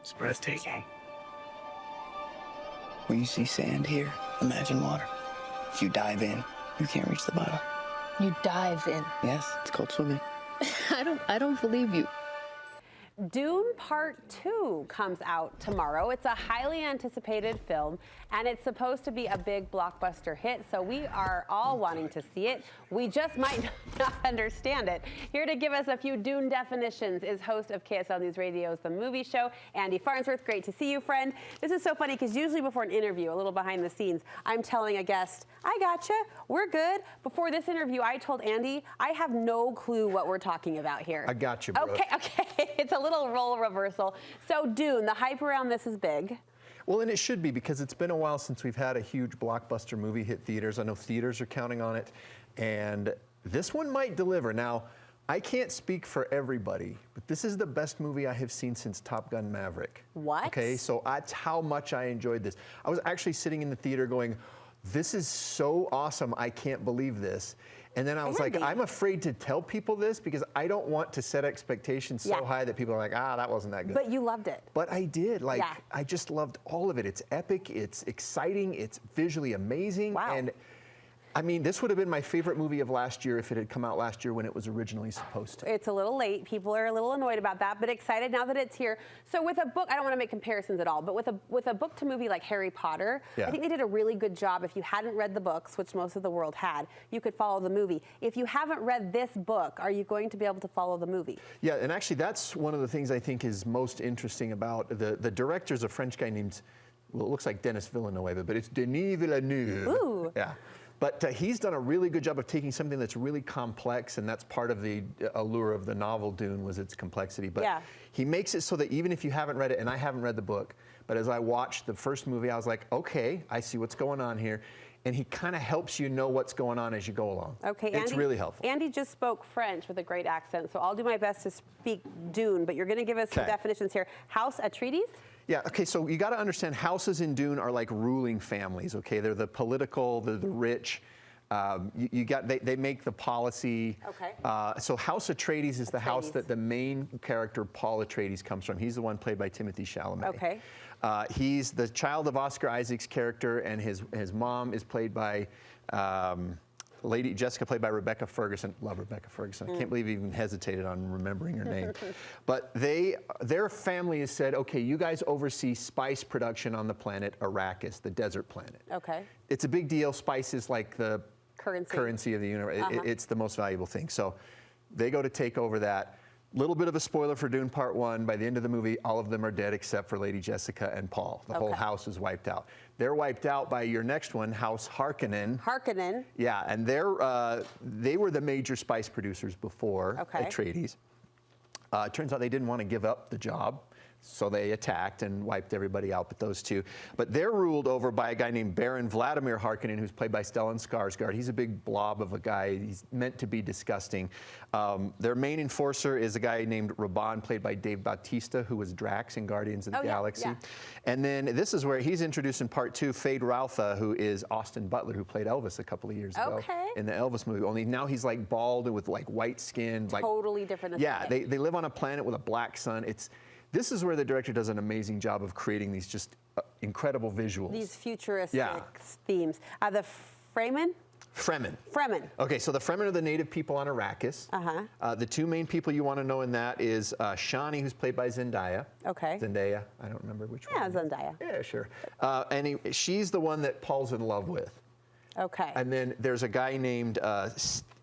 It's breathtaking. When you see sand here, imagine water. If you dive in, you can't reach the bottom. You dive in. Yes, it's called swimming. I don't believe you. Dune Part 2 comes out tomorrow. It's a highly anticipated film, and it's supposed to be a big blockbuster hit, so we are all wanting to see it. We just might not understand it. Here to give us a few Dune definitions is host of KSL Newsradio's The Movie Show, Andy Farnsworth. Great to see you, friend. This is so funny because usually before an interview, a little behind the scenes, I'm telling a guest, I gotcha, we're good. Before this interview, I told Andy, I have no clue what we're talking about here. I got you, bro. Okay. It's a little role reversal. So Dune, the hype around this is big. Well, and it should be, because it's been a while since we've had a huge blockbuster movie hit theaters. I know theaters are counting on it, and this one might deliver. Now, I can't speak for everybody, but this is the best movie I have seen since Top Gun Maverick. What? Okay, so that's how much I enjoyed this. I was actually sitting in the theater going, this is so awesome, I can't believe this. And then I was like, I'm afraid to tell people this because I don't want to set expectations so high that people are like, that wasn't that good. But you loved it. But I did. I just loved all of it. It's epic, it's exciting, it's visually amazing. Wow. And I mean, this would have been my favorite movie of last year if it had come out last year when it was originally supposed to. It's a little late. People are a little annoyed about that, but excited now that it's here. So with a book, I don't want to make comparisons at all, but with a book to movie like Harry Potter, I think they did a really good job. If you hadn't read the books, which most of the world had, you could follow the movie. If you haven't read this book, are you going to be able to follow the movie? Yeah, and actually that's one of the things I think is most interesting about the director's a French guy named, well, it looks like Denis Villeneuve, but it's Denis Villeneuve. Ooh. Yeah. But he's done a really good job of taking something that's really complex, and that's part of the allure of the novel Dune was its complexity. But he makes it so that even if you haven't read it, and I haven't read the book, but as I watched the first movie, I was like, okay, I see what's going on here. And he kind of helps you know what's going on as you go along. Okay, it's really helpful. Andy just spoke French with a great accent, so I'll do my best to speak Dune, but you're going to give us some definitions here. House Atreides? Yeah, okay, so you got to understand houses in Dune are like ruling families, okay? They're the political, they're the rich. They make the policy. Okay. So House Atreides is the house that the main character, Paul Atreides, comes from. He's the one played by Timothée Chalamet. Okay. He's the child of Oscar Isaac's character, and his mom is played by Lady Jessica, played by Rebecca Ferguson. Love Rebecca Ferguson. I can't believe he even hesitated on remembering her name. But their family has said, okay, you guys oversee spice production on the planet Arrakis, the desert planet. Okay. It's a big deal. Spice is like the currency of the universe. It's the most valuable thing. So they go to take over that. Little bit of a spoiler for Dune Part 1. By the end of the movie, all of them are dead except for Lady Jessica and Paul. The whole house is wiped out. They're wiped out by your next one, House Harkonnen. Harkonnen. Yeah, and they were the major spice producers before Atreides. It turns out they didn't want to give up the job, so they attacked and wiped everybody out but those two. But they're ruled over by a guy named Baron Vladimir Harkonnen, who's played by Stellan Skarsgård. He's a big blob of a guy. He's meant to be disgusting. Their main enforcer is a guy named Raban, played by Dave Bautista, who was Drax in Guardians of the Galaxy. Yeah. And then this is where he's introduced in Part 2, Fade Rautha, who is Austin Butler, who played Elvis a couple of years ago in the Elvis movie. Only now he's like bald and with like white skin. Totally different. Yeah, they live on a planet with a black sun. This is where the director does an amazing job of creating these just incredible visuals. These futuristic themes. The Fremen? Fremen. Okay, so the Fremen are the native people on Arrakis. The two main people you want to know in that is Shani, who's played by Zendaya. Okay. Zendaya, I don't remember which one. Yeah, Zendaya. Yeah, sure. And she's the one that Paul's in love with. Okay. And then there's a guy named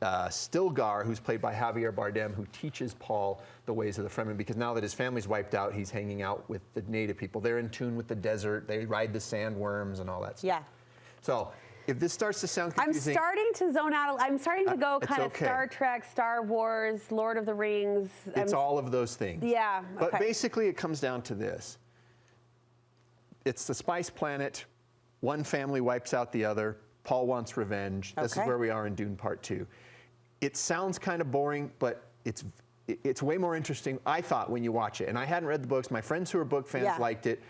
Stilgar, who's played by Javier Bardem, who teaches Paul the ways of the Fremen, because now that his family's wiped out, he's hanging out with the native people. They're in tune with the desert. They ride the sandworms and all that stuff. Yeah. So if this starts to sound confusing... I'm starting to zone out. I'm starting to go kind of Star Trek, Star Wars, Lord of the Rings. It's all of those things. Yeah. But basically it comes down to this. It's the Spice Planet. One family wipes out the other. Paul wants revenge. This is where we are in Dune Part 2. It sounds kind of boring, but it's way more interesting, I thought, when you watch it. And I hadn't read the books. My friends who are book fans liked it.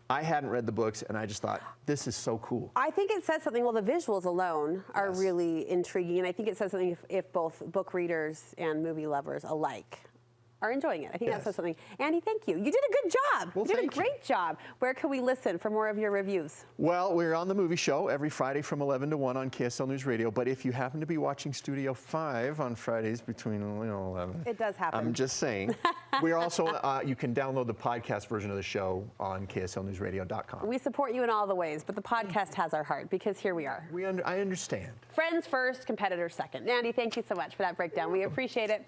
I hadn't read the books, and I just thought, this is so cool. I think it says something. Well, the visuals alone are really intriguing, and I think it says something if both book readers and movie lovers alike are enjoying it. I think that says something. Andy, thank you. You did a good job. Well, you did a great job. Where can we listen for more of your reviews? Well, we're on the movie show every Friday from 11 to 1 on KSL Newsradio. But if you happen to be watching Studio 5 on Fridays between 11. It does happen. I'm just saying. We're also, you can download the podcast version of the show on KSLNewsRadio.com. We support you in all the ways, but the podcast has our heart because here we are. I understand. Friends first, competitors second. Andy, thank you so much for that breakdown. We appreciate it.